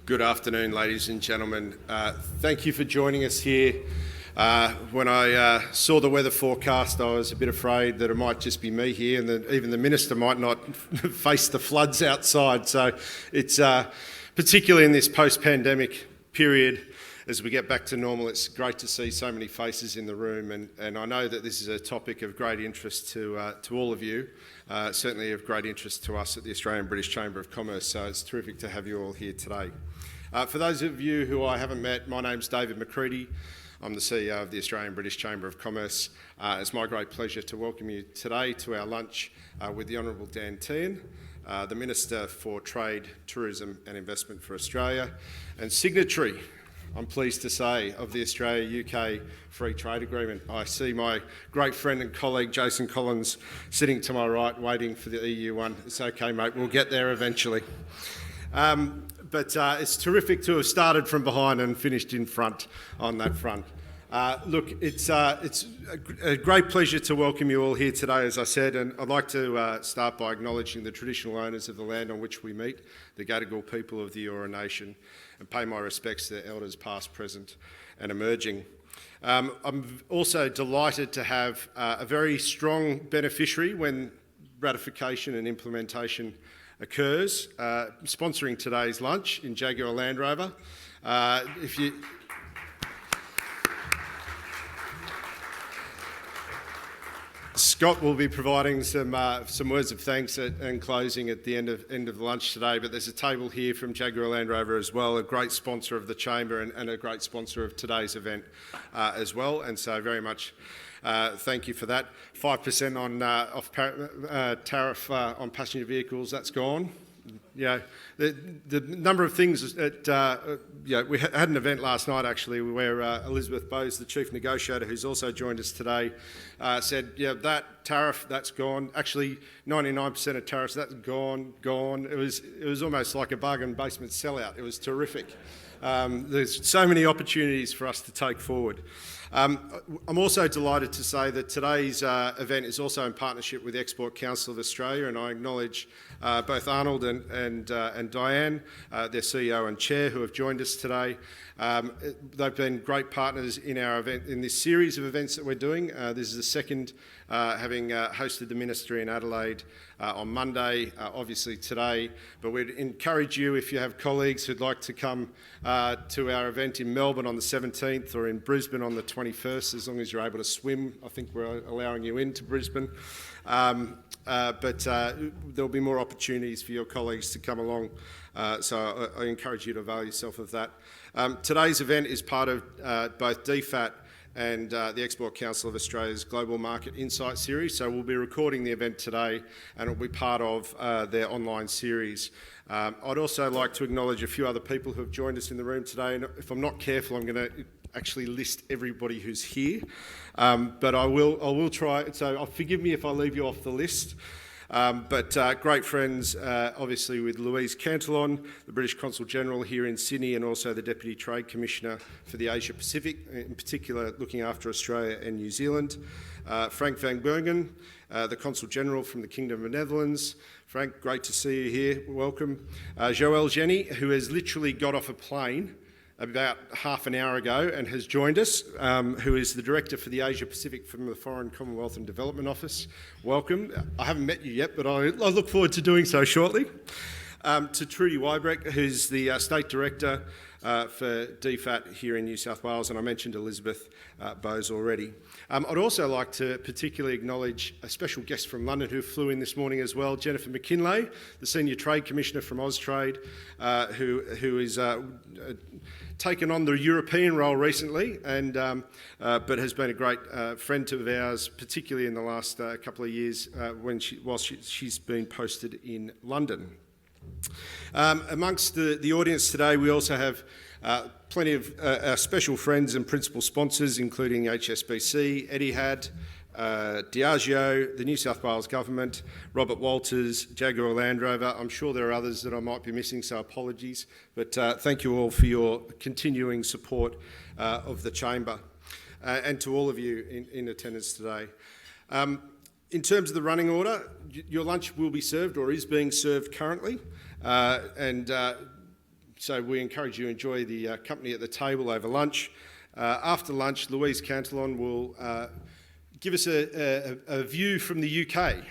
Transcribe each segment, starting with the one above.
Good afternoon, ladies and gentlemen. Thank you for joining us here. When I saw the weather forecast, I was a bit afraid that it might just be me here and that even the Minister might not face the floods outside. So it's particularly in this post-pandemic period, as we get back to normal, it's great to see so many faces in the room, and I know that this is a topic of great interest to all of you, certainly of great interest to us at the Australian British Chamber of Commerce, so it's terrific to have you all here today. For those of you who I haven't met, my name's David McCready. I'm the CEO of the Australian British Chamber of Commerce. It's my great pleasure to welcome you today to our lunch with the Hon Dan Tehan, the Minister for Trade, Tourism and Investment for Australia, and signatory, I'm pleased to say, of the Australia-UK Free Trade Agreement. I see my great friend and colleague Jason Collins sitting to my right waiting for the EU one. It's okay, mate, we'll get there eventually. But it's terrific to have started from behind and finished in front on that front. Look, it's a great pleasure to welcome you all here today, as I said, and I'd like to start by acknowledging the traditional owners of the land on which we meet, the Gadigal people of the Eora Nation, and pay my respects to their elders past, present and emerging. I'm also delighted to have a very strong beneficiary when ratification and implementation occurs, sponsoring today's lunch in Jaguar Land Rover. Scott will be providing some words of thanks and closing at the end of the lunch today, but there's a table here from Jaguar Land Rover as well, a great sponsor of the Chamber and a great sponsor of today's event as well, and so very much thank you for that. 5% on tariff on passenger vehicles, that's gone. Yeah, the number of things that, we had an event last night actually where Elizabeth Bowes, the Chief Negotiator, who's also joined us today, said, yeah, that tariff, that's gone. Actually, 99% of tariffs, that's gone. It was almost like a bargain basement sellout. It was terrific. There's so many opportunities for us to take forward. I'm also delighted to say that today's event is also in partnership with the Export Council of Australia, and I acknowledge both Arnold and Diane, their CEO and Chair, who have joined us today. They've been great partners in our event, in this series of events that we're doing. This is the second, having hosted the Minister in Adelaide on Monday, obviously today, but we'd encourage you, if you have colleagues who'd like to come to our event in Melbourne on the 17th or in Brisbane on the 21st, as long as you're able to swim. I think we're allowing you into Brisbane. But there'll be more opportunities for your colleagues to come along, so I encourage you to avail yourself of that. Today's event is part of both DFAT and the Export Council of Australia's Global Market Insight Series, so we'll be recording the event today and it'll be part of their online series. I'd also like to acknowledge a few other people who have joined us in the room today, and if I'm not careful, I'm going to actually list everybody who's here, but I will try, so forgive me if I leave you off the list. But great friends, obviously, with Louise Cantillon, the British Consul General here in Sydney, and also the Deputy Trade Commissioner for the Asia Pacific, in particular looking after Australia and New Zealand. Frank van Bergen, the Consul General from the Kingdom of Netherlands. Frank, great to see you here, welcome. Joël Jenny, who has literally got off a plane about half an hour ago and has joined us, who is the Director for the Asia Pacific from the Foreign, Commonwealth and Development Office. Welcome. I haven't met you yet, but I look forward to doing so shortly. To Trudy Weibrecht, who's the State Director for DFAT here in New South Wales, and I mentioned Elizabeth Bowes already. I'd also like to particularly acknowledge a special guest from London who flew in this morning as well, Jennifer McKinlay, the Senior Trade Commissioner from Austrade, who is taken on the European role recently, and but has been a great friend of ours, particularly in the last couple of years whilst she's been posted in London. Amongst the audience today, we also have plenty of our special friends and principal sponsors, including HSBC, Etihad, Diageo, the New South Wales Government, Robert Walters, Jaguar Land Rover. I'm sure there are others that I might be missing, so apologies. But thank you all for your continuing support of the Chamber, and to all of you in attendance today. In terms of the running order, your lunch will be served or is being served currently. so we encourage you to enjoy the company at the table over lunch. After lunch, Louise Cantillon will give us a view from the UK.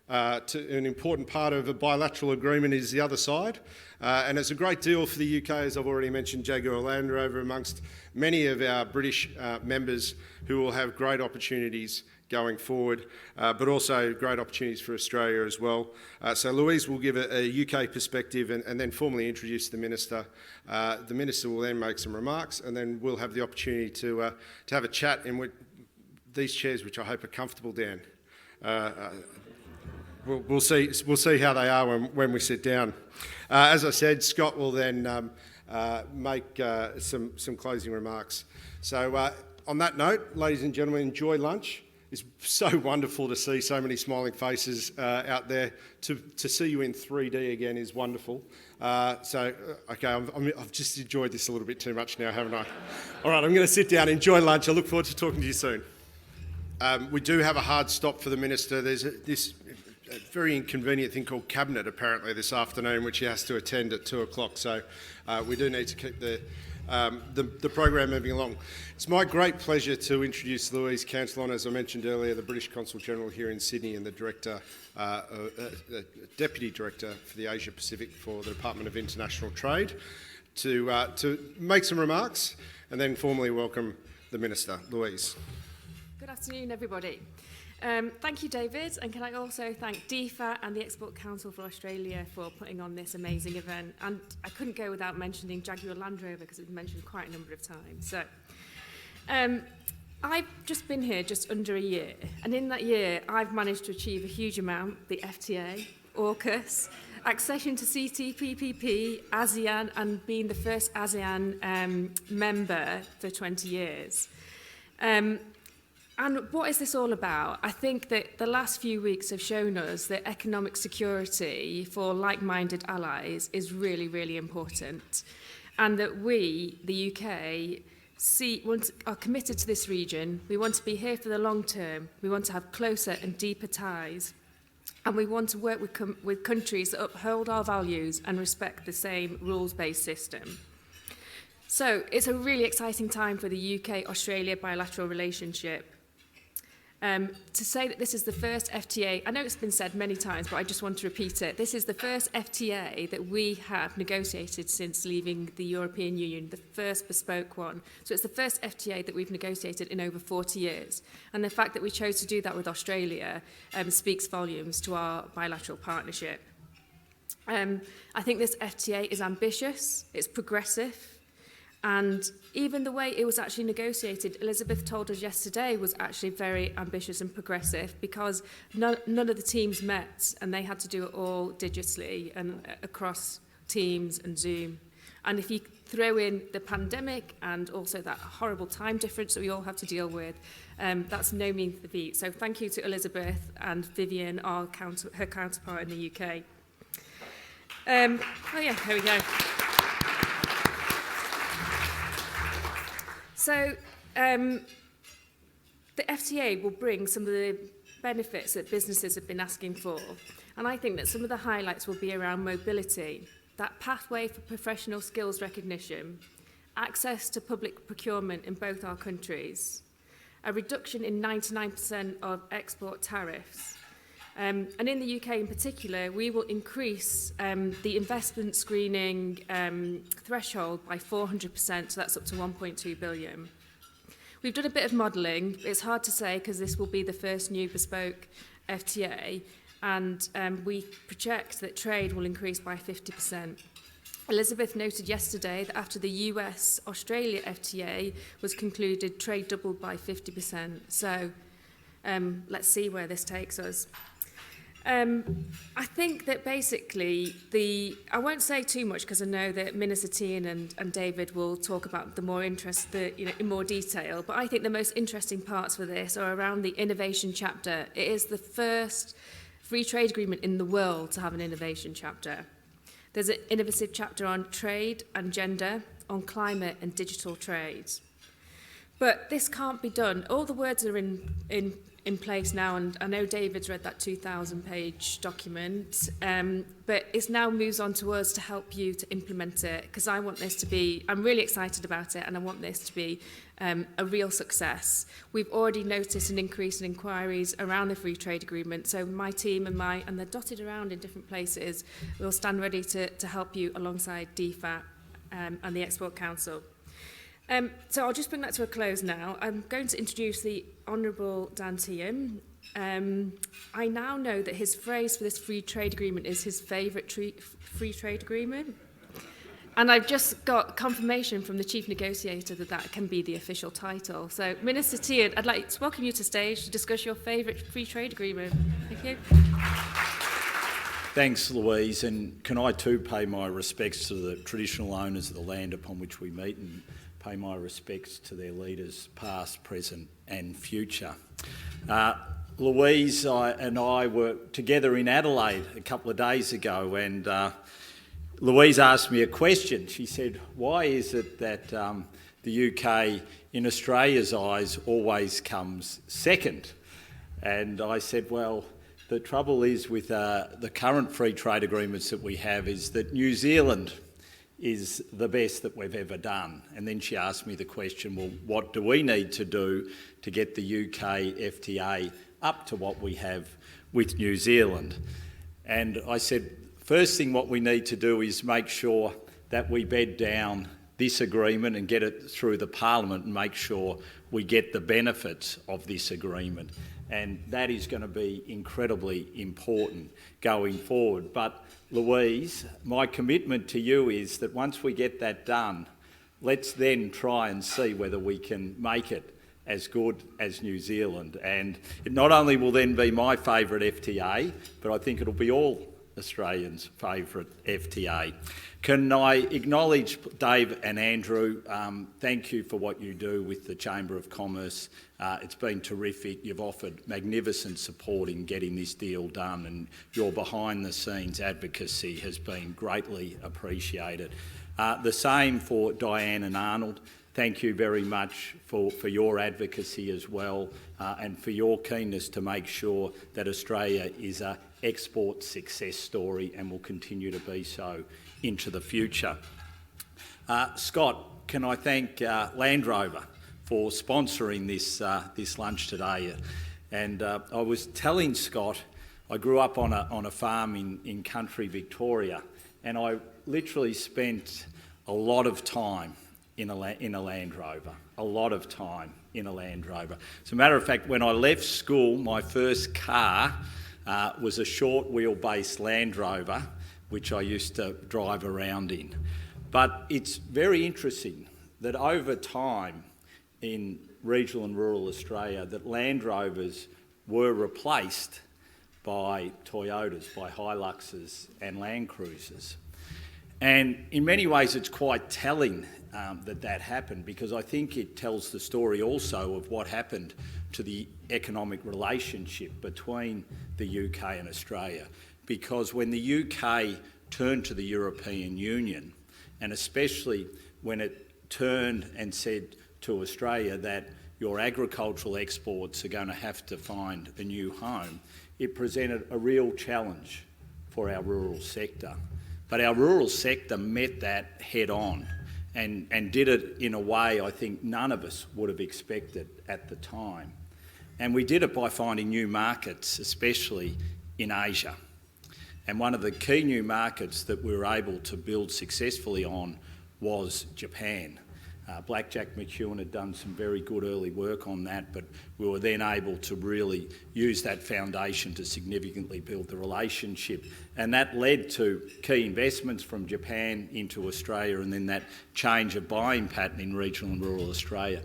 An important part of a bilateral agreement is the other side, and it's a great deal for the UK, as I've already mentioned, Jaguar Land Rover amongst many of our British members who will have great opportunities going forward, but also great opportunities for Australia as well. So Louise will give a UK perspective and then formally introduce the Minister. The Minister will then make some remarks, and then we'll have the opportunity to have a chat in these chairs, which I hope are comfortable, Dan. We'll see how they are when we sit down. As I said, Scott will then make some closing remarks. So on that note, ladies and gentlemen, enjoy lunch. It's so wonderful to see so many smiling faces out there. To see you in 3D again is wonderful. Okay, I've just enjoyed this a little bit too much now, haven't I? All right, I'm going to sit down, enjoy lunch. I look forward to talking to you soon. We do have a hard stop for the Minister. There's this very inconvenient thing called Cabinet, apparently, this afternoon, which he has to attend at 2 o'clock. So we do need to keep the program moving along. It's my great pleasure to introduce Louise Cantillon, as I mentioned earlier, the British Consul General here in Sydney and the Deputy Director for the Asia Pacific for the Department of International Trade, to make some remarks and then formally welcome the Minister. Louise. Good afternoon, everybody. Thank you, David, and can I also thank DFAT and the Export Council for Australia for putting on this amazing event. And I couldn't go without mentioning Jaguar Land Rover because it's been mentioned quite a number of times. So, I've just been here just under a year, and in that year, I've managed to achieve a huge amount: the FTA, AUKUS, accession to CPTPP, ASEAN, and being the first ASEAN member for 20 years. And what is this all about? I think that the last few weeks have shown us that economic security for like-minded allies is really, really important, and that we, the UK, are committed to this region. We want to be here for the long term. We want to have closer and deeper ties, and we want to work with countries that uphold our values and respect the same rules-based system. So it's a really exciting time for the UK-Australia bilateral relationship. To say that this is the first FTA, I know it's been said many times, but I just want to repeat it. This is the first FTA that we have negotiated since leaving the European Union, the first bespoke one. So it's the first FTA that we've negotiated in over 40 years. And the fact that we chose to do that with Australia speaks volumes to our bilateral partnership. I think this FTA is ambitious, it's progressive, and even the way it was actually negotiated, Elizabeth told us yesterday, was actually very ambitious and progressive because none of the teams met and they had to do it all digitally and across Teams and Zoom. And if you throw in the pandemic and also that horrible time difference that we all have to deal with, that's no mean feat. So thank you to Elizabeth and Vivian, her counterpart in the UK. There we go. So the FTA will bring some of the benefits that businesses have been asking for. And I think that some of the highlights will be around mobility, that pathway for professional skills recognition, access to public procurement in both our countries, a reduction in 99% of export tariffs. And in the UK in particular, we will increase the investment screening threshold by 400%, so that's up to 1.2 billion. We've done a bit of modelling. It's hard to say because this will be the first new bespoke FTA, and we project that trade will increase by 50%. Elizabeth noted yesterday that after the US-Australia FTA was concluded, trade doubled by 50%. So let's see where this takes us. I think that basically I won't say too much because I know that Minister Tehan and David will talk about the more in more detail, but I think the most interesting parts for this are around the innovation chapter. It is the first free trade agreement in the world to have an innovation chapter. There's an innovative chapter on trade and gender, on climate and digital trade. But this can't be done. All the words are in in place now, and I know David's read that 2,000-page document, but it now moves on to us to help you to implement it, because I want this to be, I'm really excited about it, and I want this to be a real success. We've already noticed an increase in inquiries around the free trade agreement, so my team and they're dotted around in different places, will stand ready to help you alongside DFAT and the Export Council. So I'll just bring that to a close now. I'm going to introduce the Honourable Dan Tehan. I now know that his phrase for this free trade agreement is his favourite free trade agreement. And I've just got confirmation from the Chief Negotiator that that can be the official title. So, Minister Tehan, I'd like to welcome you to stage to discuss your favourite free trade agreement. Thank you. Thanks, Louise, and can I too pay my respects to the traditional owners of the land upon which we meet, and pay my respects to their leaders past, present and future. Louise and I were together in Adelaide a couple of days ago, and Louise asked me a question. She said, why is it that the UK in Australia's eyes always comes second? And I said, well, the trouble is with the current free trade agreements that we have is that New Zealand is the best that we've ever done. And then she asked me the question, well, what do we need to do to get the UK FTA up to what we have with New Zealand? And I said, first thing what we need to do is make sure that we bed down this agreement and get it through the Parliament and make sure we get the benefits of this agreement. And that is going to be incredibly important going forward. But Louise, my commitment to you is that once we get that done, let's then try and see whether we can make it as good as New Zealand. And it not only will then be my favourite FTA, but I think it'll be all Australians' favourite FTA. Can I acknowledge Dave and Andrew? Thank you for what you do with the Chamber of Commerce. It's been terrific. You've offered magnificent support in getting this deal done, and your behind-the-scenes advocacy has been greatly appreciated. The same for Diane and Arnold. Thank you very much for your advocacy as well, and for your keenness to make sure that Australia is an export success story and will continue to be so into the future. Scott, can I thank Land Rover for sponsoring this lunch today? And I was telling Scott, I grew up on a farm in country Victoria, and I literally spent a lot of time in a Land Rover, a lot of time in a Land Rover. As a matter of fact, when I left school, my first car was a short wheelbase Land Rover, which I used to drive around in. But it's very interesting that over time in regional and rural Australia, that Land Rovers were replaced by Toyotas, by Hiluxes and Land Cruisers. And in many ways it's quite telling that happened, because I think it tells the story also of what happened to the economic relationship between the UK and Australia. Because when the UK turned to the European Union, and especially when it turned and said to Australia that your agricultural exports are going to have to find a new home, it presented a real challenge for our rural sector. But our rural sector met that head on and did it in a way I think none of us would have expected at the time. And we did it by finding new markets, especially in Asia. And one of the key new markets that we were able to build successfully on was Japan. Blackjack McEwen had done some very good early work on that, but we were then able to really use that foundation to significantly build the relationship. And that led to key investments from Japan into Australia, and then that change of buying pattern in regional and rural Australia.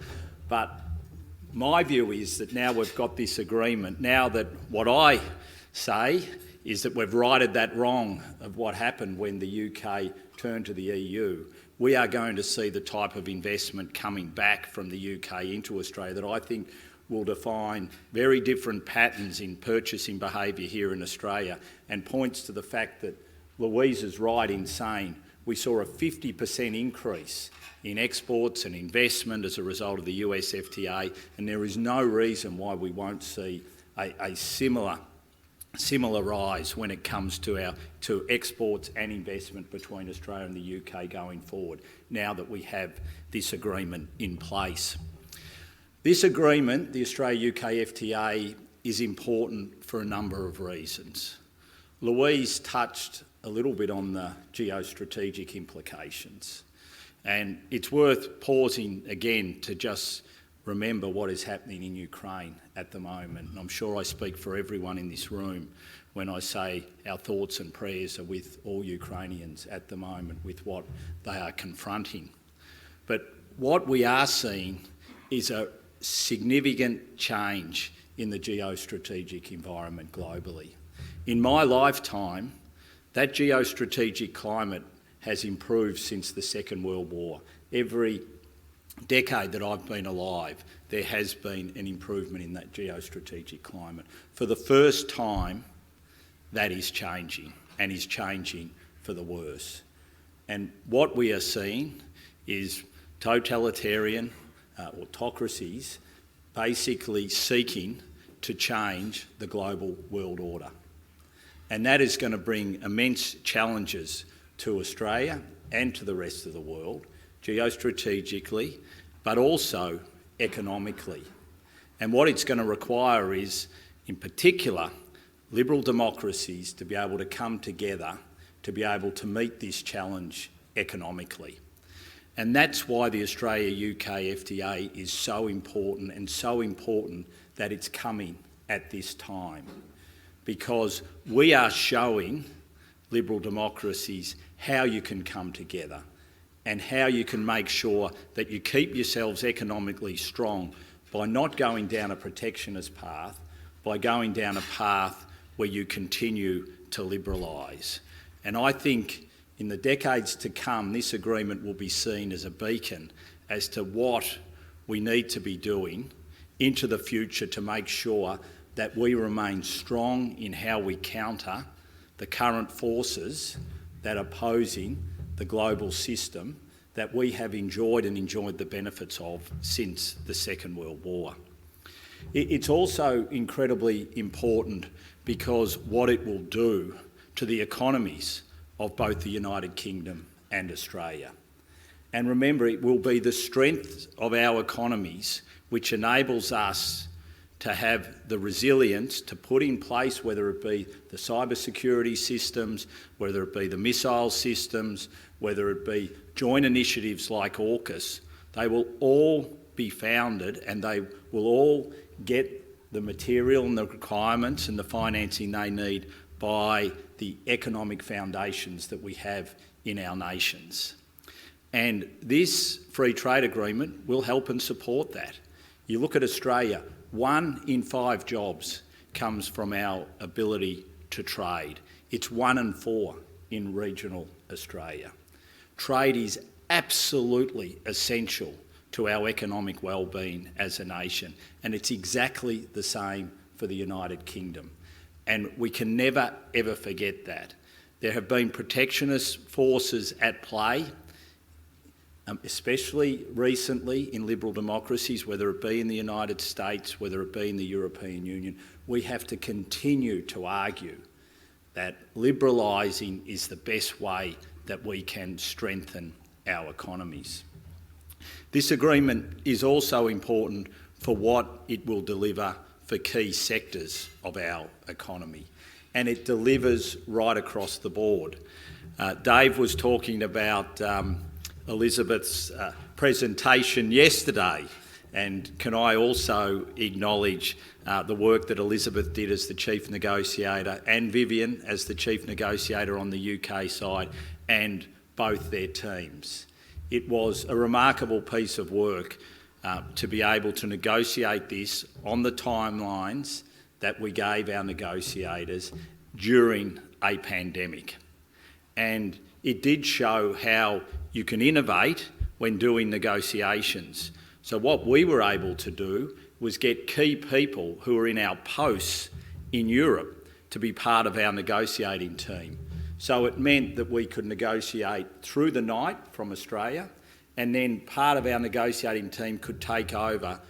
But my view is that now we've got this agreement, now that what I say is that we've righted that wrong of what happened when the UK turned to the EU, we are going to see the type of investment coming back from the UK into Australia that I think will define very different patterns in purchasing behaviour here in Australia, and points to the fact that Louise is right in saying we saw a 50% increase in exports and investment as a result of the US FTA, and there is no reason why we won't see a similar rise when it comes to exports and investment between Australia and the UK going forward, now that we have this agreement in place. This agreement, the Australia-UK FTA, is important for a number of reasons. Louise touched a little bit on the geostrategic implications, and it's worth pausing again to just remember what is happening in Ukraine at the moment. And I'm sure I speak for everyone in this room when I say our thoughts and prayers are with all Ukrainians at the moment with what they are confronting. But what we are seeing is a significant change in the geostrategic environment globally. In my lifetime, that geostrategic climate has improved since the Second World War. Every decade that I've been alive, there has been an improvement in that geostrategic climate. For the first time, that is changing, and is changing for the worse. And what we are seeing is totalitarian autocracies basically seeking to change the global world order. And that is going to bring immense challenges to Australia and to the rest of the world, geostrategically, but also economically. And what it's going to require is, in particular, liberal democracies to be able to come together to be able to meet this challenge economically. And that's why the Australia-UK FTA is so important, and so important that it's coming at this time, because we are showing liberal democracies how you can come together and how you can make sure that you keep yourselves economically strong by not going down a protectionist path, by going down a path where you continue to liberalise. And I think in the decades to come, this agreement will be seen as a beacon as to what we need to be doing into the future to make sure that we remain strong in how we counter the current forces that are posing the global system that we have enjoyed the benefits of since the Second World War. It's also incredibly important because what it will do to the economies of both the United Kingdom and Australia. And remember, it will be the strength of our economies which enables us to have the resilience to put in place, whether it be the cybersecurity systems, whether it be the missile systems, whether it be joint initiatives like AUKUS. They will all be founded and they will all get the material and the requirements and the financing they need by the economic foundations that we have in our nations. And this free trade agreement will help and support that. You look at Australia, 1 in 5 jobs comes from our ability to trade. It's 1 in 4 in regional Australia. Trade is absolutely essential to our economic well-being as a nation, and it's exactly the same for the United Kingdom. And we can never, ever forget that. There have been protectionist forces at play, especially recently in liberal democracies, whether it be in the United States, whether it be in the European Union. We have to continue to argue that liberalising is the best way that we can strengthen our economies. This agreement is also important for what it will deliver for key sectors of our economy, and it delivers right across the board. Dave was talking about Elizabeth's presentation yesterday, and can I also acknowledge the work that Elizabeth did as the Chief Negotiator, and Vivian as the Chief Negotiator on the UK side, and both their teams. It was a remarkable piece of work to be able to negotiate this on the timelines that we gave our negotiators during a pandemic. And it did show how you can innovate when doing negotiations. So what we were able to do was get key people who are in our posts in Europe to be part of our negotiating team. So it meant that we could negotiate through the night from Australia, and then part of our negotiating team could take over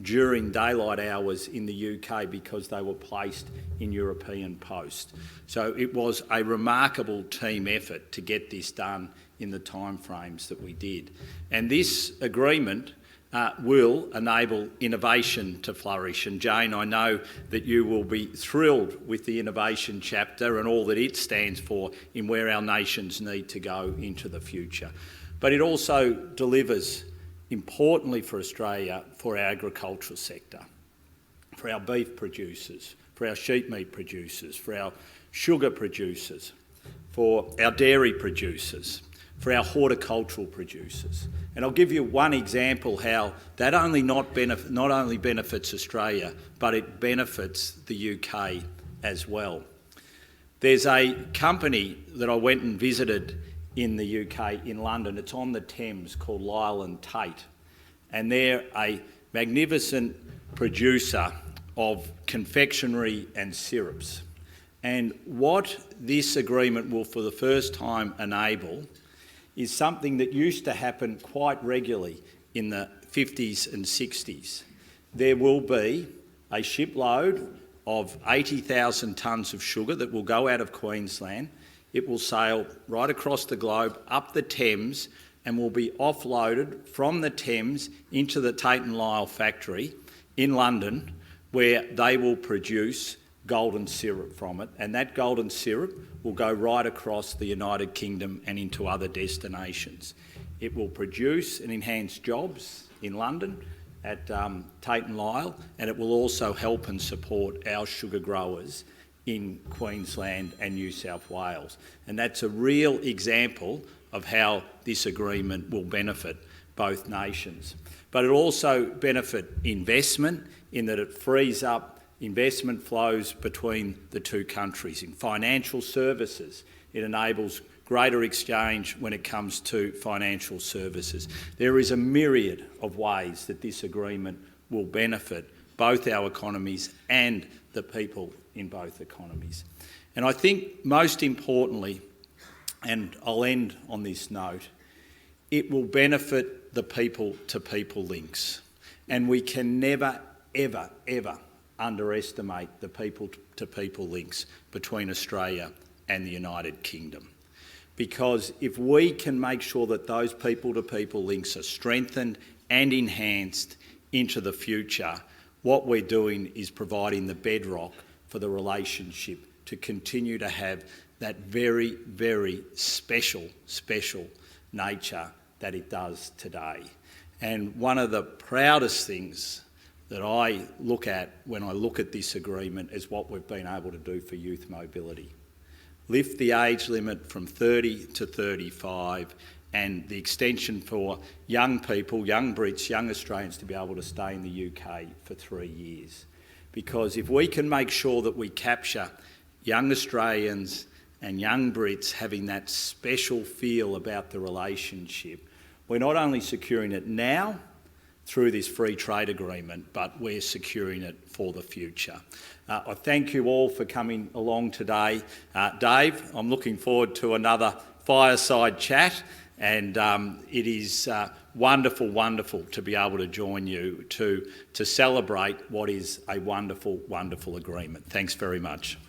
during daylight hours in the UK because they were placed in European post. So it was a remarkable team effort to get this done in the timeframes that we did. And this agreement will enable innovation to flourish. And Jane, I know that you will be thrilled with the innovation chapter and all that it stands for in where our nations need to go into the future. But it also delivers, importantly for Australia, for our agricultural sector, for our beef producers, for our sheep meat producers, for our sugar producers, for our dairy producers, for our horticultural producers. And I'll give you one example how that not only benefits Australia, but it benefits the UK as well. There's a company that I went and visited in the UK, in London. It's on the Thames, called Lyle and Tate. And they're a magnificent producer of confectionery and syrups. And what this agreement will for the first time enable is something that used to happen quite regularly in the 50s and 60s. There will be a shipload of 80,000 tonnes of sugar that will go out of Queensland. It will sail right across the globe, up the Thames, and will be offloaded from the Thames into the Tate and Lyle factory in London, where they will produce golden syrup from it, and that golden syrup will go right across the United Kingdom and into other destinations. It will produce and enhance jobs in London at Tate and Lyle, and it will also help and support our sugar growers in Queensland and New South Wales. And that's a real example of how this agreement will benefit both nations. But it also benefit investment in that it frees up investment flows between the two countries. In financial services, it enables greater exchange when it comes to financial services. There is a myriad of ways that this agreement will benefit both our economies and the people in both economies. And I think most importantly, and I'll end on this note, it will benefit the people-to-people links. And we can never, ever, ever underestimate the people-to-people links between Australia and the United Kingdom. Because if we can make sure that those people-to-people links are strengthened and enhanced into the future, what we're doing is providing the bedrock for the relationship to continue to have that very, very special nature that it does today. And one of the proudest things that I look at when I look at this agreement is what we've been able to do for youth mobility. Lift the age limit from 30 to 35 and the extension for young people, young Brits, young Australians to be able to stay in the UK for 3 years. Because if we can make sure that we capture young Australians and young Brits having that special feel about the relationship, we're not only securing it now through this free trade agreement, but we're securing it for the future. I thank you all for coming along today. Dave, I'm looking forward to another fireside chat, and it is wonderful to be able to join you to celebrate what is a wonderful agreement. Thanks very much.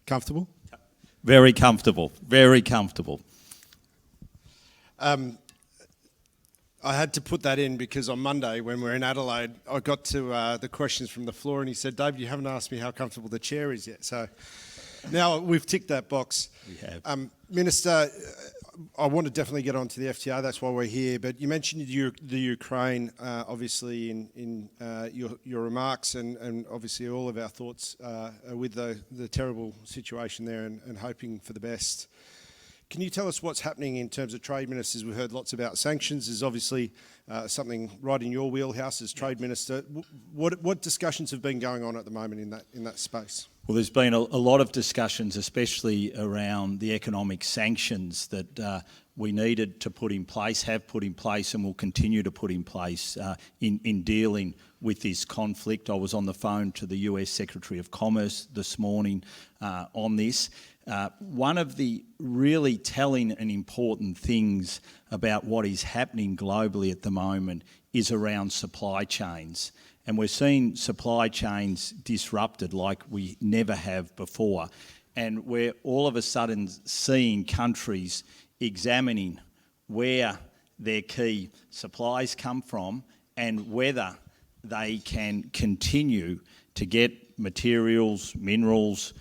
Comfortable? Very comfortable, very comfortable. I had to put that in because on Monday when we're in Adelaide, I got to the questions from the floor and he said, Dave, you haven't asked me how comfortable the chair is yet. So now we've ticked that box. We have. Minister, I want to definitely get on to the FTA, that's why we're here, but you mentioned the Ukraine, obviously, in your remarks, and obviously all of our thoughts are with the terrible situation there and hoping for the best. Can you tell us what's happening in terms of trade ministers? We've heard lots about sanctions. There's obviously something right in your wheelhouse as trade minister. What discussions have been going on at the moment in that space? Well, there's been a lot of discussions, especially around the economic sanctions that we needed to put in place, have put in place, and will continue to put in place in dealing with this conflict. I was on the phone to the US Secretary of Commerce this morning on this. One of the really telling and important things about what is happening globally at the moment is around supply chains. And we're seeing supply chains disrupted like we never have before. And we're all of a sudden seeing countries examining where their key supplies come from and whether they can continue to get materials, minerals,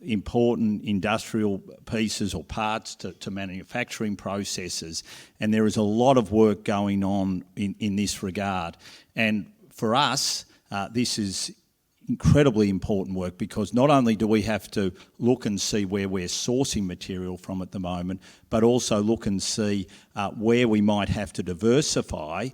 important industrial pieces or parts to manufacturing processes. And there is a lot of work going on in this regard. And for us, this is incredibly important work, because not only do we have to look and see where we're sourcing material from at the moment, but also look and see where we might have to diversify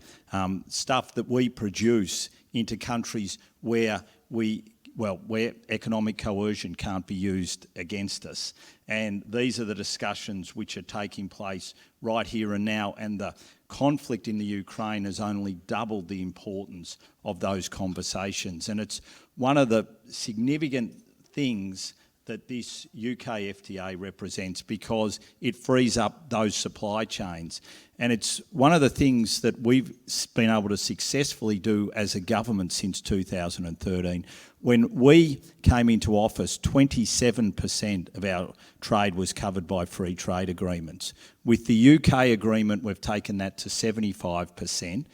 stuff that we produce into countries where where economic coercion can't be used against us. And these are the discussions which are taking place right here and now, and the conflict in the Ukraine has only doubled the importance of those conversations. And it's one of the significant things that this UK FTA represents, because it frees up those supply chains. And it's one of the things that we've been able to successfully do as a government since 2013. When we came into office, 27% of our trade was covered by free trade agreements. With the UK agreement, we've taken that to 75%.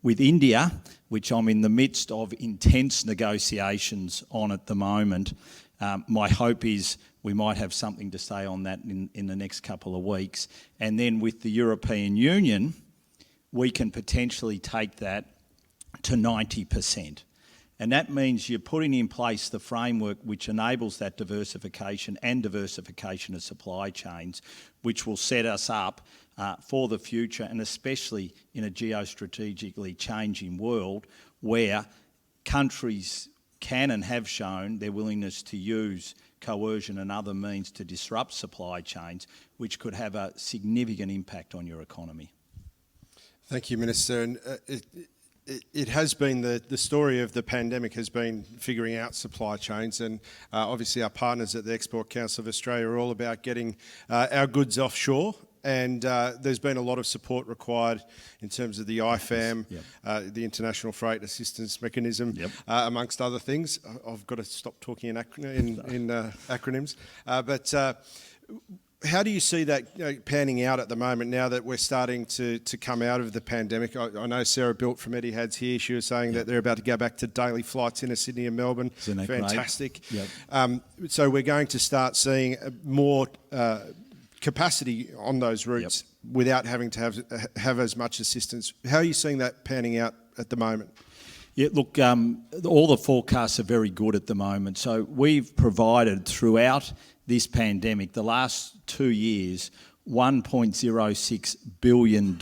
With India, which I'm in the midst of intense negotiations on at the moment, my hope is we might have something to say on that in the next couple of weeks. And then with the European Union, we can potentially take that to 90%. And that means you're putting in place the framework which enables that diversification of supply chains, which will set us up for the future, and especially in a geostrategically changing world where countries can and have shown their willingness to use coercion and other means to disrupt supply chains, which could have a significant impact on your economy. Thank you, Minister. And it has been the story of the pandemic has been figuring out supply chains, and obviously our partners at the Export Council of Australia are all about getting our goods offshore. And there's been a lot of support required in terms of the IFAM, the International Freight Assistance Mechanism, amongst other things. I've got to stop talking in acronyms. But how do you see that panning out at the moment, now that we're starting to come out of the pandemic? I know Sarah Built from Etihad's here. She was saying that they're about to go back to daily flights into Sydney and Melbourne. Isn't that fantastic? Great? So we're going to start seeing more capacity on those routes without having to have as much assistance. How are you seeing that panning out at the moment? Yeah, look, all the forecasts are very good at the moment. So we've provided throughout this pandemic, the last 2 years, $1.06 billion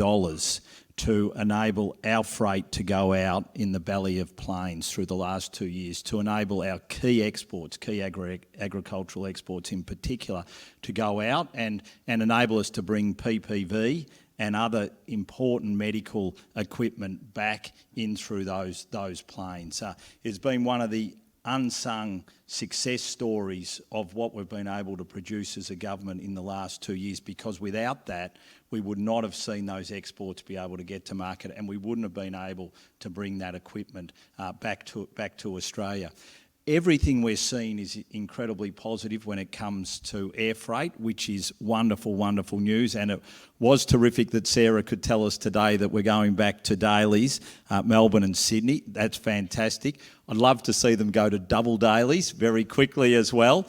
to enable our freight to go out in the belly of planes through the last 2 years, to enable our key exports, key agricultural exports in particular, to go out and enable us to bring PPV and other important medical equipment back in through those planes. It's been one of the unsung success stories of what we've been able to produce as a government in the last 2 years, because without that we would not have seen those exports be able to get to market, and we wouldn't have been able to bring that equipment back to Australia. Everything we're seeing is incredibly positive when it comes to air freight, which is wonderful, wonderful news. And it was terrific that Sarah could tell us today that we're going back to dailies, Melbourne and Sydney. That's fantastic. I'd love to see them go to double dailies very quickly as well,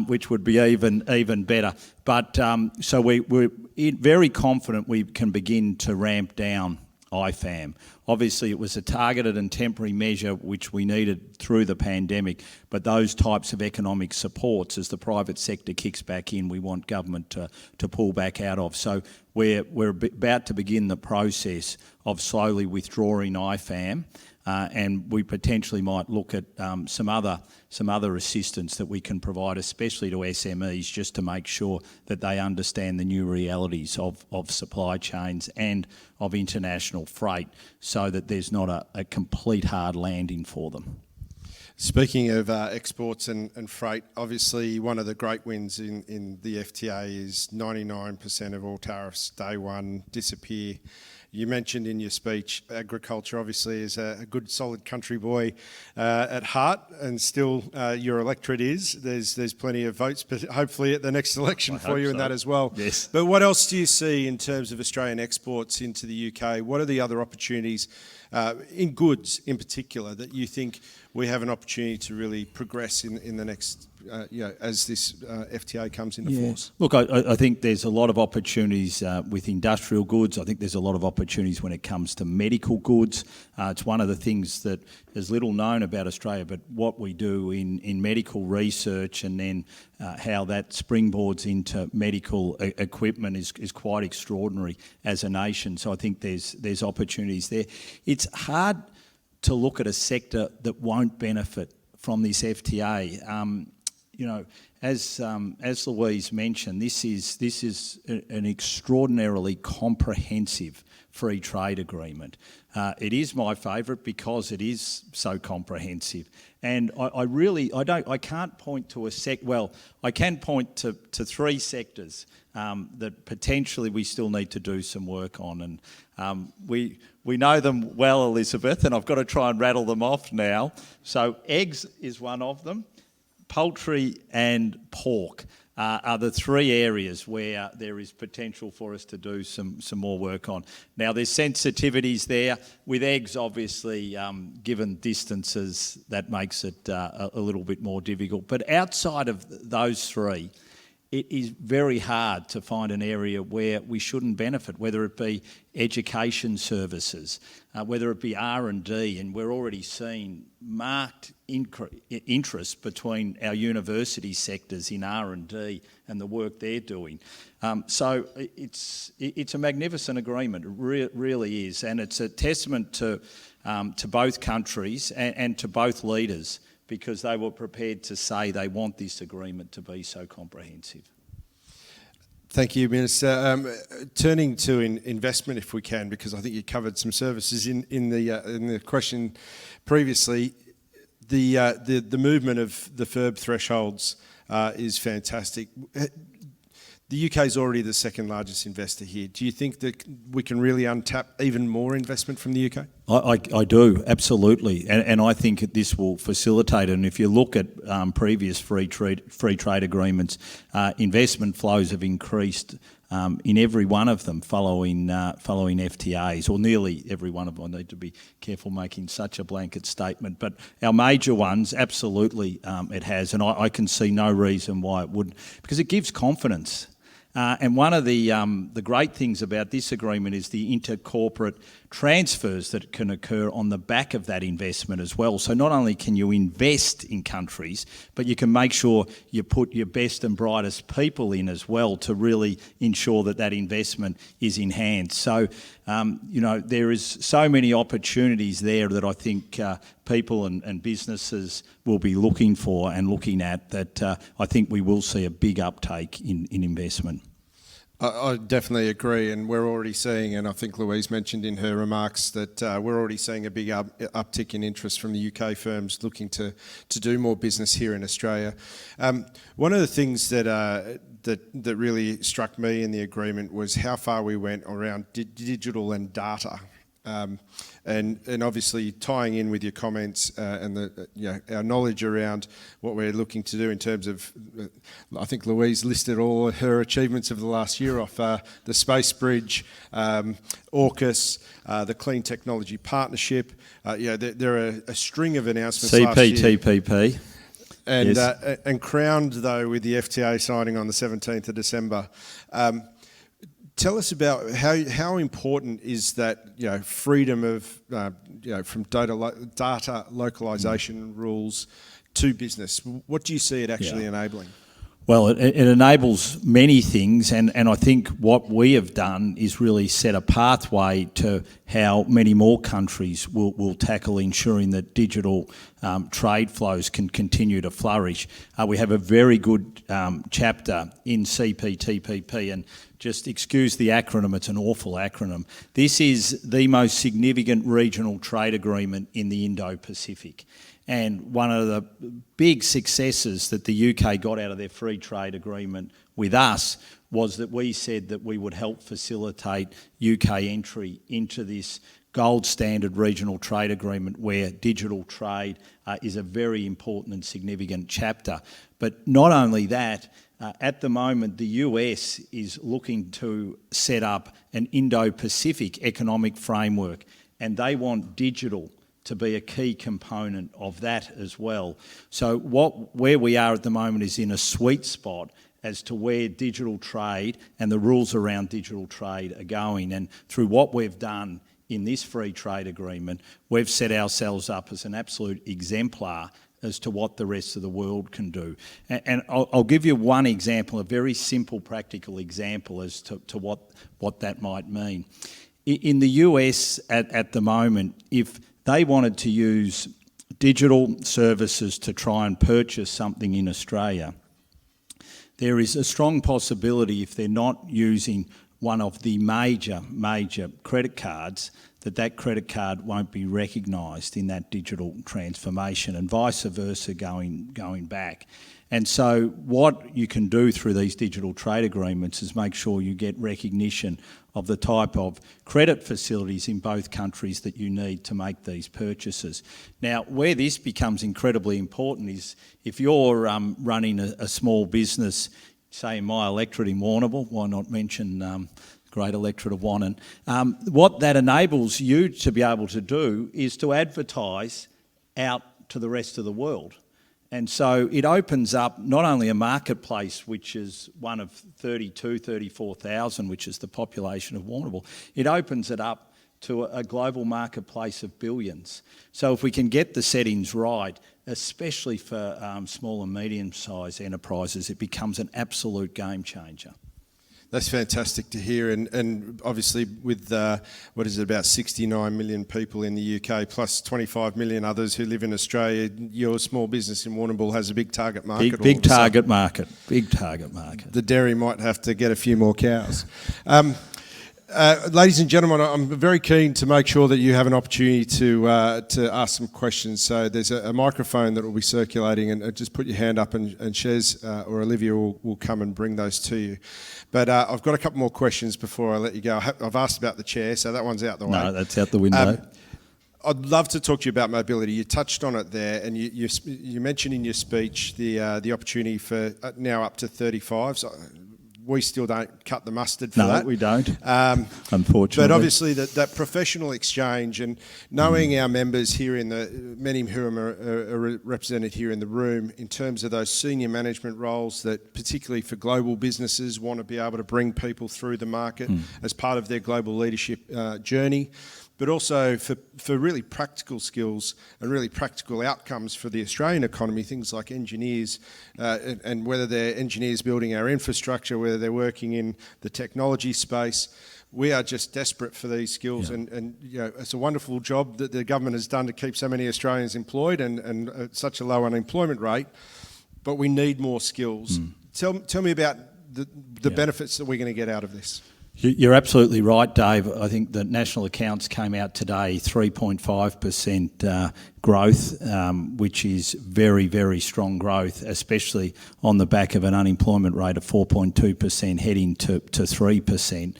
which would be even better. But so we're very confident we can begin to ramp down IFAM. Obviously, it was a targeted and temporary measure which we needed through the pandemic, but those types of economic supports, as the private sector kicks back in, we want government to pull back out of. So we're about to begin the process of slowly withdrawing IFAM and we potentially might look at some other assistance that we can provide, especially to SMEs, just to make sure that they understand the new realities of supply chains and of international freight, so that there's not a complete hard landing for them. Speaking of exports and freight, obviously one of the great wins in the FTA is 99% of all tariffs day one disappear. You mentioned in your speech agriculture obviously is a good solid country boy at heart, and still your electorate is. There's plenty of votes, but hopefully at the next election for you in that as well. Yes. But what else do you see in terms of Australian exports into the UK? What are the other opportunities in goods in particular that you think we have an opportunity to really progress in the next, as this FTA comes into force? Look, I think there's a lot of opportunities with industrial goods. I think there's a lot of opportunities when it comes to medical goods. It's one of the things that is little known about Australia, but what we do in medical research and then how that springboards into medical equipment is quite extraordinary as a nation. So I think there's opportunities there. It's hard to look at a sector that won't benefit from this FTA. As Louise mentioned, this is an extraordinarily comprehensive free trade agreement. It is my favourite because it is so comprehensive, and I can't point to I can point to three sectors that potentially we still need to do some work on, and we know them well, Elizabeth, and I've got to try and rattle them off now. So eggs is one of them. Poultry and pork are the three areas where there is potential for us to do some more work on. Now, there's sensitivities there. With eggs, obviously, given distances, that makes it a little bit more difficult. But outside of those three, it is very hard to find an area where we shouldn't benefit, whether it be education services, whether it be R&D, and we're already seeing marked interest between our university sectors in R&D and the work they're doing. So it's a magnificent agreement, it really is, and it's a testament to both countries and to both leaders, because they were prepared to say they want this agreement to be so comprehensive. Thank you, Minister. Turning to investment, if we can, because I think you covered some services in the question previously. The movement of the FIRB thresholds is fantastic. The UK is already the second largest investor here. Do you think that we can really untap even more investment from the UK? I do, absolutely, and I think this will facilitate it. And if you look at previous free trade agreements, investment flows have increased in every one of them following FTAs, or nearly every one of them. I need to be careful making such a blanket statement, but our major ones, absolutely, it has, and I can see no reason why it wouldn't, because it gives confidence. And one of the great things about this agreement is the intercorporate transfers that can occur on the back of that investment as well. So not only can you invest in countries, but you can make sure you put your best and brightest people in as well to really ensure that that investment is enhanced. So, there is so many opportunities there that I think people and businesses will be looking for and looking at, that I think we will see a big uptake in investment. I definitely agree, and we're already seeing, and I think Louise mentioned in her remarks, that we're already seeing a big uptick in interest from the UK firms looking to do more business here in Australia. One of the things that really struck me in the agreement was how far we went around digital and data. And obviously tying in with your comments and our knowledge around what we're looking to do in terms of, I think Louise listed all her achievements of the last year off, the Space Bridge, AUKUS, the Clean Technology Partnership. There are a string of announcements last year. CPTPP. And, yes. And crowned, though, with the FTA signing on the 17th of December. Tell us about how important is that freedom of from data localisation rules to business. What do you see it actually enabling? Well, it enables many things, and I think what we have done is really set a pathway to how many more countries will tackle ensuring that digital trade flows can continue to flourish. We have a very good chapter in CPTPP, and just excuse the acronym, it's an awful acronym. This is the most significant regional trade agreement in the Indo-Pacific. And one of the big successes that the UK got out of their free trade agreement with us was that we said that we would help facilitate UK entry into this gold standard regional trade agreement where digital trade is a very important and significant chapter. But not only that, at the moment the US is looking to set up an Indo-Pacific economic framework, and they want digital to be a key component of that as well. So where we are at the moment is in a sweet spot as to where digital trade and the rules around digital trade are going. And through what we've done in this free trade agreement, we've set ourselves up as an absolute exemplar as to what the rest of the world can do. And I'll give you one example, a very simple practical example as to what that might mean. In the US at the moment, if they wanted to use digital services to try and purchase something in Australia, there is a strong possibility, if they're not using one of the major credit cards, that credit card won't be recognised in that digital transformation, and vice versa going back. And so what you can do through these digital trade agreements is make sure you get recognition of the type of credit facilities in both countries that you need to make these purchases. Now, where this becomes incredibly important is if you're running a small business, say in my electorate in Warrnambool, why not mention great electorate of Wannon, what that enables you to be able to do is to advertise out to the rest of the world. And so it opens up not only a marketplace, which is one of 34,000, which is the population of Warrnambool, it opens it up to a global marketplace of billions. So if we can get the settings right, especially for small and medium-sized enterprises, it becomes an absolute game changer. That's fantastic to hear, and obviously with, about 69 million people in the UK, plus 25 million others who live in Australia, your small business in Warrnambool has a big target market. Big target market. The dairy might have to get a few more cows. Ladies and gentlemen, I'm very keen to make sure that you have an opportunity to ask some questions. So there's a microphone that will be circulating, and just put your hand up, and Shez or Olivia will come and bring those to you. But I've got a couple more questions before I let you go. I've asked about the chair, so that one's out the way. No, that's out the window. I'd love to talk to you about mobility. You touched on it there, and you mentioned in your speech the opportunity for now up to 35. So we still don't cut the mustard for that. No, we don't, unfortunately. But obviously that professional exchange, and knowing our members here many of whom are represented here in the room, in terms of those senior management roles that particularly for global businesses want to be able to bring people through the market as part of their global leadership journey, but also for really practical skills and really practical outcomes for the Australian economy, things like engineers, and whether they're engineers building our infrastructure, whether they're working in the technology space. We are just desperate for these skills, and it's a wonderful job that the government has done to keep so many Australians employed and such a low unemployment rate, but we need more skills. Tell me about the benefits that we're going to get out of this. You're absolutely right, Dave. I think the national accounts came out today, 3.5% growth, which is very, very strong growth, especially on the back of an unemployment rate of 4.2% heading to 3%.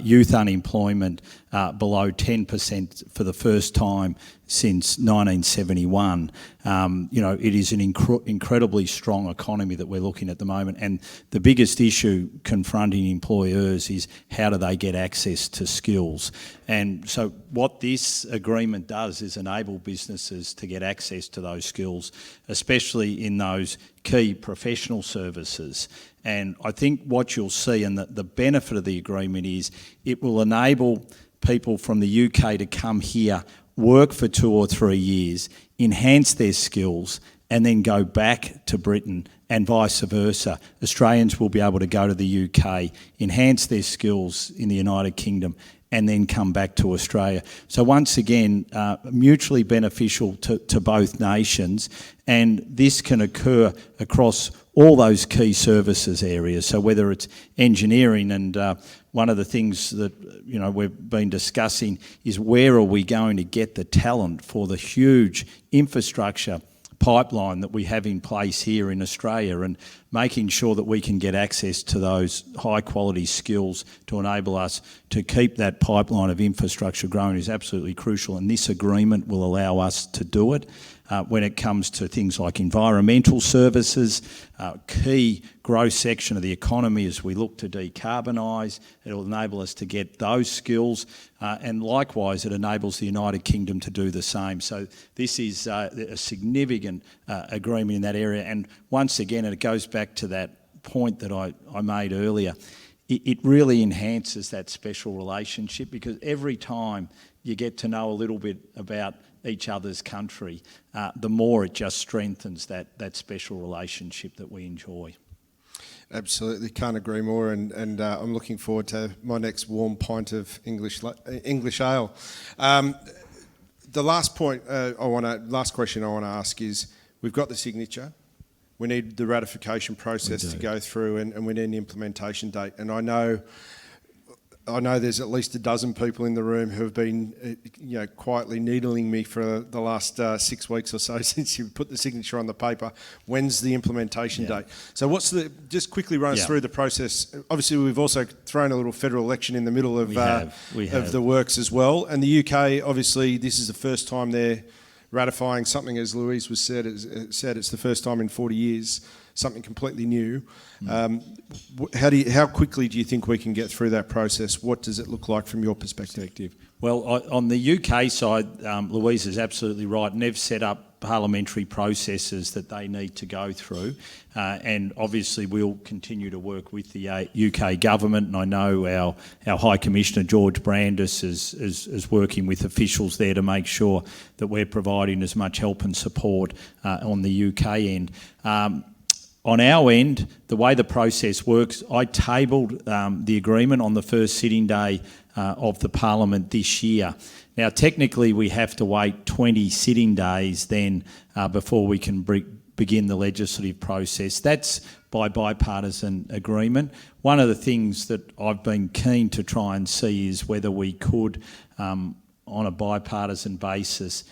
Youth unemployment below 10% for the first time since 1971. It is an incredibly strong economy that we're looking at the moment, and the biggest issue confronting employers is how do they get access to skills. And so what this agreement does is enable businesses to get access to those skills, especially in those key professional services. And I think what you'll see, and the benefit of the agreement, is it will enable people from the UK to come here, work for 2 or 3 years, enhance their skills, and then go back to Britain and vice versa. Australians will be able to go to the UK, enhance their skills in the United Kingdom, and then come back to Australia. So once again, mutually beneficial to both nations, and this can occur across all those key services areas. So whether it's engineering, and one of the things that we've been discussing is where are we going to get the talent for the huge infrastructure pipeline that we have in place here in Australia, and making sure that we can get access to those high quality skills to enable us to keep that pipeline of infrastructure growing is absolutely crucial, and this agreement will allow us to do it. When it comes to things like environmental services, key growth section of the economy as we look to decarbonise, it will enable us to get those skills, and likewise it enables the United Kingdom to do the same. So this is a significant agreement in that area, and once again it goes back to that point that I made earlier. It really enhances that special relationship, because every time you get to know a little bit about each other's country, the more it just strengthens that special relationship that we enjoy. Absolutely, can't agree more, and I'm looking forward to my next warm pint of English ale. The last question I want to ask is: we've got the signature, we need the ratification process to go through, and we need an implementation date. And I know there's at least a dozen people in the room who have been, quietly needling me for the last 6 weeks or so since you put the signature on the paper. When's the implementation date? So just quickly run us through the process. Obviously, we've also thrown a little federal election in the middle of of the works as well. And the UK, obviously, this is the first time they're ratifying something, as Louise said, it's the first time in 40 years. Something completely new. How quickly do you think we can get through that process? What does it look like from your perspective? Well, on the UK side, Louise is absolutely right, and they've set up parliamentary processes that they need to go through, and obviously we'll continue to work with the UK government, and I know our High Commissioner George Brandis is working with officials there to make sure that we're providing as much help and support on the UK end. On our end, the way the process works, I tabled the agreement on the first sitting day of the Parliament this year. Now, technically, we have to wait 20 sitting days then before we can begin the legislative process. That's by bipartisan agreement. One of the things that I've been keen to try and see is whether we could, on a bipartisan basis,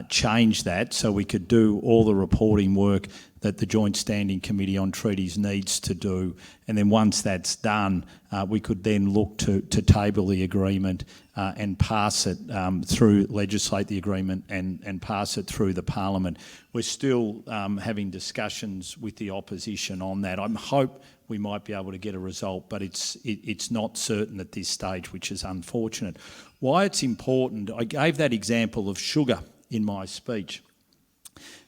change that so we could do all the reporting work that the Joint Standing Committee on Treaties needs to do. And then once that's done, we could then look to table the agreement and pass it through, legislate the agreement and pass it through the Parliament. We're still having discussions with the opposition on that. I hope we might be able to get a result, but it's not certain at this stage, which is unfortunate. Why it's important, I gave that example of sugar in my speech.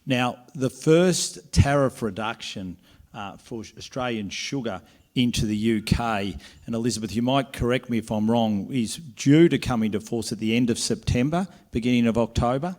Now, the first tariff reduction for Australian sugar into the UK, and Elizabeth, you might correct me if I'm wrong, is due to come into force at the end of September, beginning of October.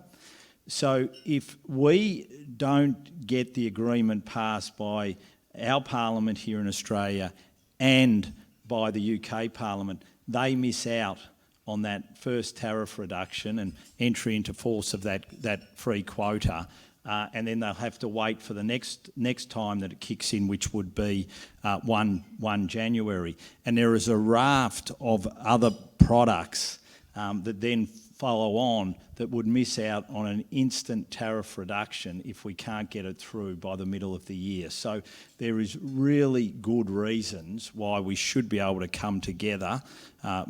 So if we don't get the agreement passed by our Parliament here in Australia and by the UK Parliament, they miss out on that first tariff reduction and entry into force of that free quota. And then they'll have to wait for the next time that it kicks in, which would be 1 January. And there is a raft of other products that then follow on that would miss out on an instant tariff reduction if we can't get it through by the middle of the year. So there is really good reasons why we should be able to come together,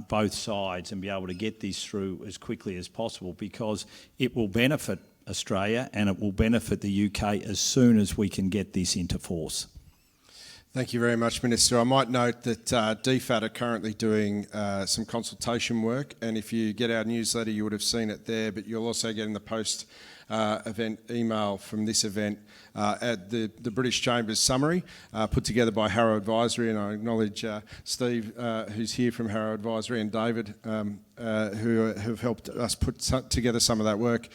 both sides, and be able to get this through as quickly as possible, because it will benefit Australia and it will benefit the UK as soon as we can get this into force. Thank you very much, Minister. I might note that DFAT are currently doing some consultation work, and if you get our newsletter, you would have seen it there, but you'll also get in the post event email from this event at the British Chamber's summary put together by Harrow Advisory, and I acknowledge Steve, who's here from Harrow Advisory, and David, who have helped us put together some of that work.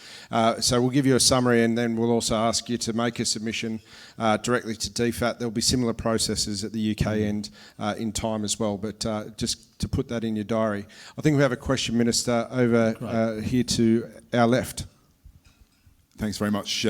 So we'll give you a summary, and then we'll also ask you to make a submission directly to DFAT. There'll be similar processes at the UK end in time as well, but just to put that in your diary. I think we have a question, Minister, over here to our left. Thanks very much,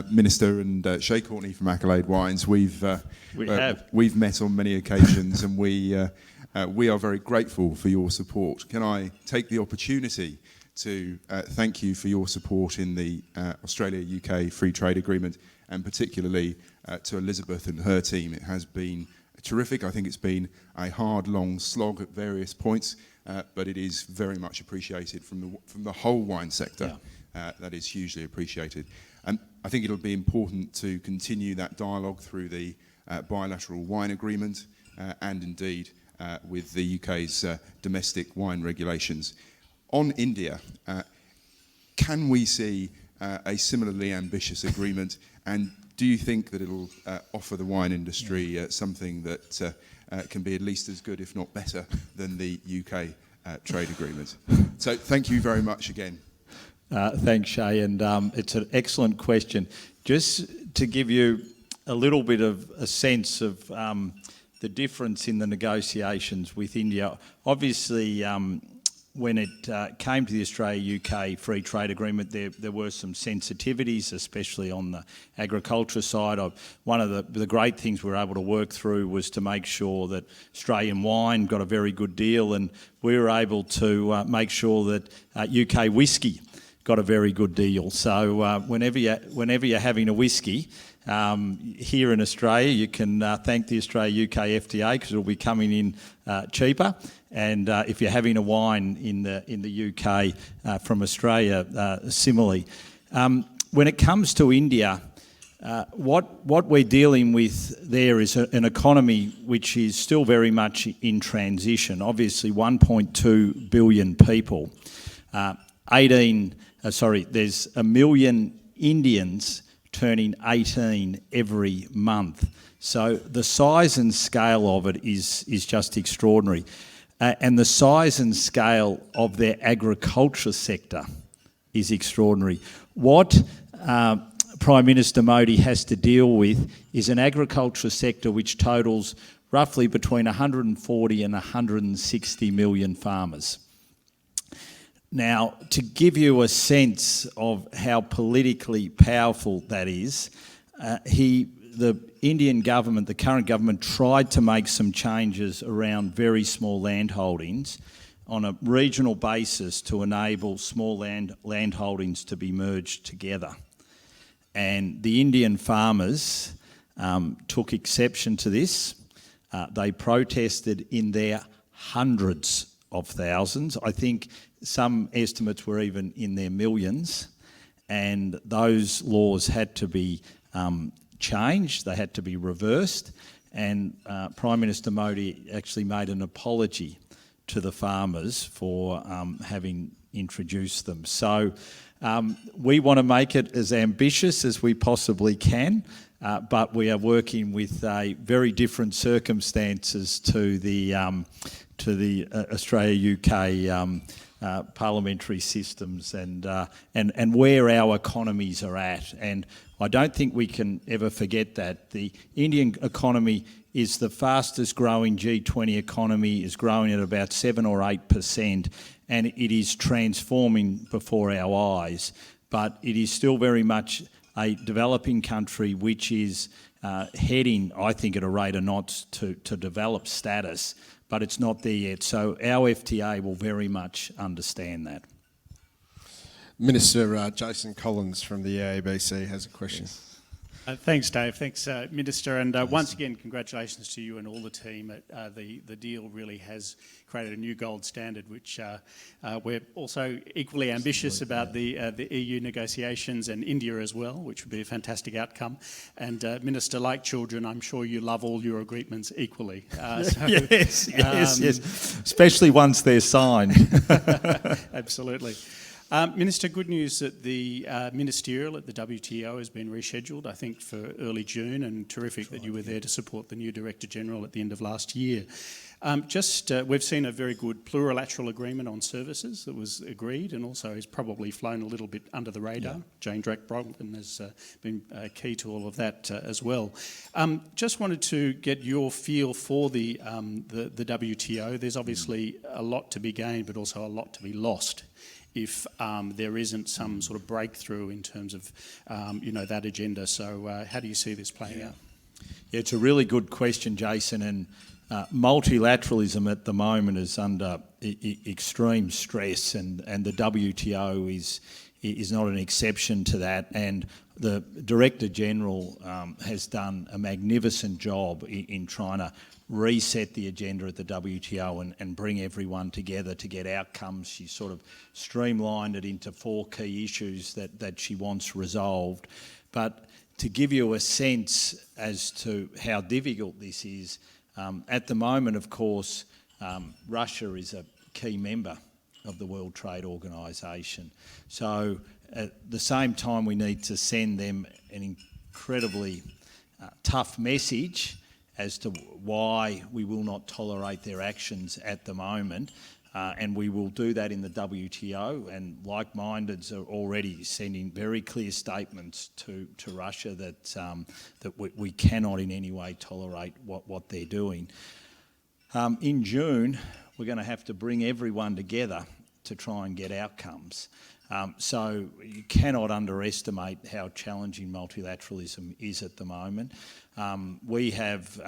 Minister, and Shay Courtney from Adelaide Wines. We've met on many occasions, and we are very grateful for your support. Can I take the opportunity to thank you for your support in the Australia-UK Free Trade Agreement, and particularly to Elizabeth and her team. It has been terrific. I think it's been a hard, long slog at various points, but it is very much appreciated from the whole wine sector. Yeah. That is hugely appreciated. And I think it'll be important to continue that dialogue through the bilateral wine agreement and indeed with the UK's domestic wine regulations. On India, can we see a similarly ambitious agreement, and do you think that it'll offer the wine industry something that can be at least as good, if not better, than the UK trade agreement? So thank you very much again. Thanks, Shay, and it's an excellent question. Just to give you a little bit of a sense of the difference in the negotiations with India, obviously when it came to the Australia-UK Free Trade Agreement, there were some sensitivities, especially on the agriculture side. One of the great things we were able to work through was to make sure that Australian wine got a very good deal, and we were able to make sure that UK whiskey got a very good deal. So whenever you're having a whiskey here in Australia, you can thank the Australia-UK FTA because it'll be coming in cheaper. And if you're having a wine in the UK from Australia, similarly. When it comes to India, what we're dealing with there is an economy which is still very much in transition. Obviously, 1.2 billion people. There's 1 million Indians turning 18 every month. So the size and scale of it is just extraordinary. And the size and scale of their agriculture sector is extraordinary. What Prime Minister Modi has to deal with is an agriculture sector which totals roughly between 140 and 160 million farmers. Now, to give you a sense of how politically powerful that is, the Indian government, the current government, tried to make some changes around very small land holdings on a regional basis to enable small land holdings to be merged together. And the Indian farmers took exception to this. They protested in their hundreds of thousands. I think some estimates were even in their millions, and those laws had to be changed, they had to be reversed, and Prime Minister Modi actually made an apology to the farmers for having introduced them. So we want to make it as ambitious as we possibly can, but we are working with very different circumstances to the Australia-UK parliamentary systems and where our economies are at. And I don't think we can ever forget that. The Indian economy is the fastest growing G20 economy, is growing at about 7 or 8%, and it is transforming before our eyes. But it is still very much a developing country which is heading, I think, at a rate of knots to develop status, but it's not there yet. So our FTA will very much understand that. Minister Jason Collins from the AABC has a question. Yes. Thanks, Dave. Thanks, Minister. And once again, congratulations to you and all the team. The deal really has created a new gold standard, which we're also equally ambitious about the EU negotiations and India as well, which would be a fantastic outcome. And Minister, like children, I'm sure you love all your agreements equally. Yes, especially once they're signed. Absolutely. Minister, good news that the ministerial at the WTO has been rescheduled, I think, for early June, and terrific that you were there to support the new Director-General at the end of last year. We've seen a very good plurilateral agreement on services that was agreed and also has probably flown a little bit under the radar. Yeah. Jane Drake-Bronwyn has been key to all of that as well. Just wanted to get your feel for the WTO. There's obviously a lot to be gained, but also a lot to be lost if there isn't some sort of breakthrough in terms of, that agenda. So how do you see this playing out? Yeah, it's a really good question, Jason, and multilateralism at the moment is under extreme stress, and the WTO is not an exception to that. And the Director General has done a magnificent job in trying to reset the agenda at the WTO and bring everyone together to get outcomes. She's sort of streamlined it into 4 key issues that she wants resolved. But to give you a sense as to how difficult this is, at the moment, of course, Russia is a key member of the World Trade Organisation. So at the same time, we need to send them an incredibly tough message as to why we will not tolerate their actions at the moment. And we will do that in the WTO, and like-mindeds are already sending very clear statements to Russia that we cannot in any way tolerate what they're doing. In June, we're going to have to bring everyone together to try and get outcomes. So you cannot underestimate how challenging multilateralism is at the moment. We have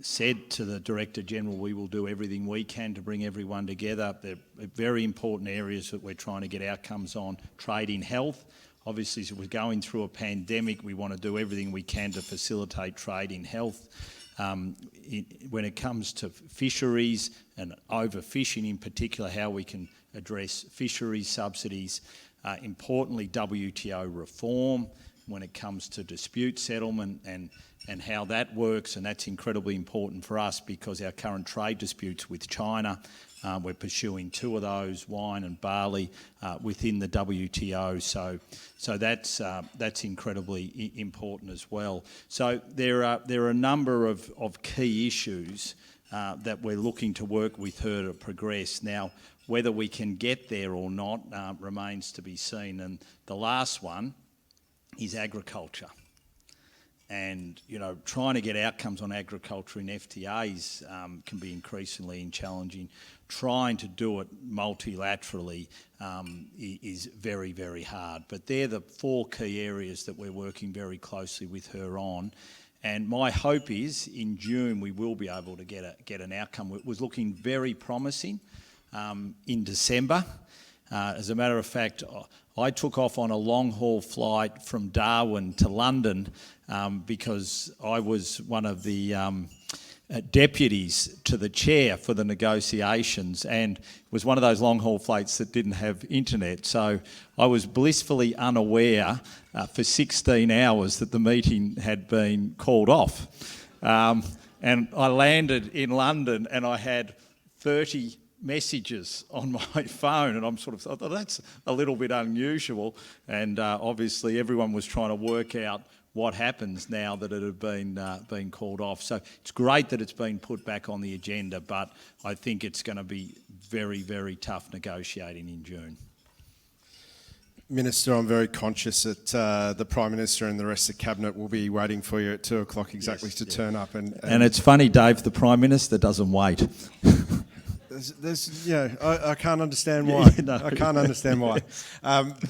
said to the Director General we will do everything we can to bring everyone together. There are very important areas that we're trying to get outcomes on. Trade in health. Obviously, as we're going through a pandemic, we want to do everything we can to facilitate trade in health. When it comes to fisheries and overfishing in particular, how we can address fisheries subsidies. Importantly, WTO reform when it comes to dispute settlement and how that works, and that's incredibly important for us because our current trade disputes with China, we're pursuing 2 of those, wine and barley, within the WTO. So that's incredibly important as well. So there are a number of key issues that we're looking to work with her to progress. Now, whether we can get there or not remains to be seen. And the last one is agriculture. And, trying to get outcomes on agriculture in FTAs can be increasingly challenging. Trying to do it multilaterally is very, very hard. But they're the 4 key areas that we're working very closely with her on. And my hope is in June we will be able to get an outcome. It was looking very promising in December. As a matter of fact, I took off on a long-haul flight from Darwin to London because I was one of the deputies to the chair for the negotiations, and it was one of those long-haul flights that didn't have internet. So I was blissfully unaware for 16 hours that the meeting had been called off. And I landed in London and I had 30 messages on my phone, and I'm sort of thought, oh, that's a little bit unusual. And obviously everyone was trying to work out what happens now that it had been called off. So it's great that it's been put back on the agenda, but I think it's going to be very, very tough negotiating in June. Minister, I'm very conscious that the Prime Minister and the rest of the Cabinet will be waiting for you at 2 o'clock exactly to turn up. And it's funny, Dave, the Prime Minister doesn't wait. I can't understand why. No. I can't understand why.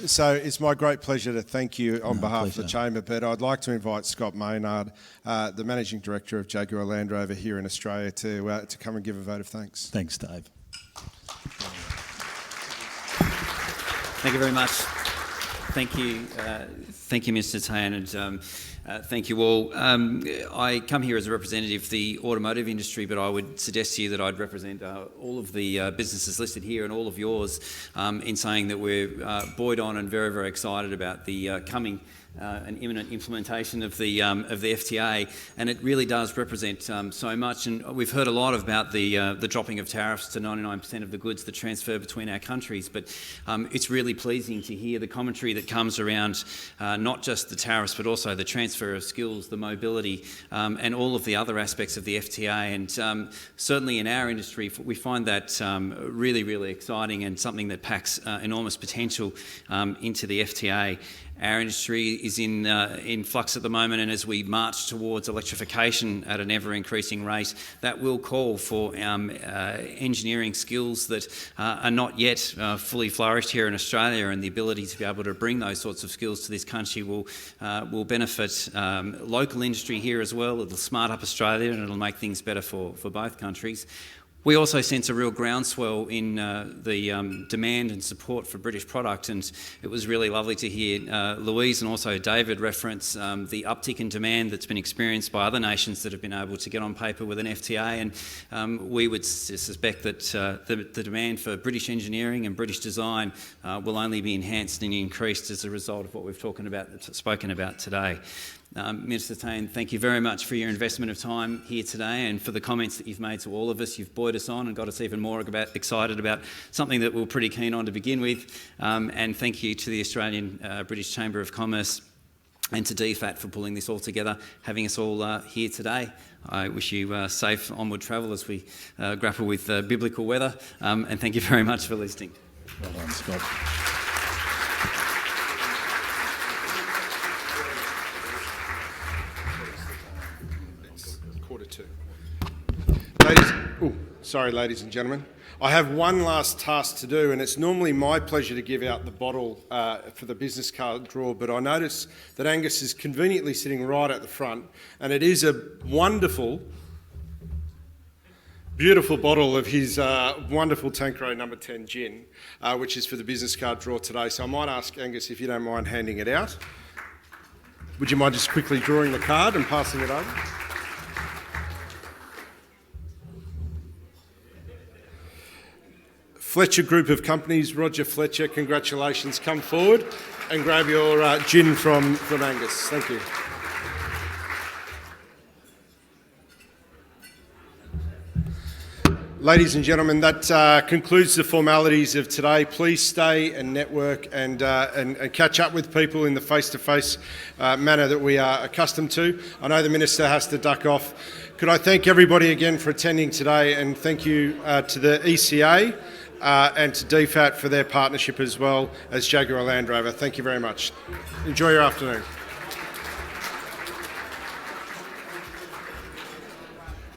So it's my great pleasure to thank you on behalf of the Chamber, but I'd like to invite Scott Maynard, the Managing Director of Jaguar Land Rover here in Australia, to come and give a vote of thanks. Thanks, Dave. Thank you very much. Thank you, Mr. Tehan. And Thank you all. I come here as a representative of the automotive industry, but I would suggest to you that I'd represent all of the businesses listed here and all of yours in saying that we're buoyed on and very, very excited about the coming an imminent implementation of the FTA, and it really does represent so much. And we've heard a lot about the dropping of tariffs to 99% of the goods that transfer between our countries. But it's really pleasing to hear the commentary that comes around not just the tariffs, but also the transfer of skills, the mobility, and all of the other aspects of the FTA. And certainly in our industry, we find that really, really exciting and something that packs enormous potential into the FTA. Our industry is in flux at the moment, and as we march towards electrification at an ever-increasing rate, that will call for engineering skills that are not yet fully flourished here in Australia, and the ability to be able to bring those sorts of skills to this country will benefit local industry here as well. It'll smart up Australia and it'll make things better for both countries. We also sense a real groundswell in the demand and support for British product, and it was really lovely to hear Louise and also David reference the uptick in demand that's been experienced by other nations that have been able to get on paper with an FTA, and we would suspect that the demand for British engineering and British design will only be enhanced and increased as a result of what we've spoken about today. Minister Tehan, thank you very much for your investment of time here today and for the comments that you've made to all of us. You've buoyed us on and got us even more excited about something that we were pretty keen on to begin with. And thank you to the Australian British Chamber of Commerce and to DFAT for pulling this all together, having us all here today. I wish you safe onward travel as we grapple with biblical weather. And thank you very much for listening. Well done, Scott. Ladies and gentlemen. I have one last task to do, and it's normally my pleasure to give out the bottle for the business card draw, but I notice that Angus is conveniently sitting right at the front, and it is a wonderful, beautiful bottle of his wonderful Tanqueray number 10 gin, which is for the business card draw today. So I might ask Angus if you don't mind handing it out. Would you mind just quickly drawing the card and passing it over? Fletcher Group of Companies, Roger Fletcher, congratulations. Come forward and grab your gin from Angus. Thank you. Ladies and gentlemen, that concludes the formalities of today. Please stay and network and catch up with people in the face-to-face manner that we are accustomed to. I know the Minister has to duck off. Could I thank everybody again for attending today, and thank you to the ECA and to DFAT for their partnership as well as Jaguar Land Rover. Thank you very much. Enjoy your afternoon.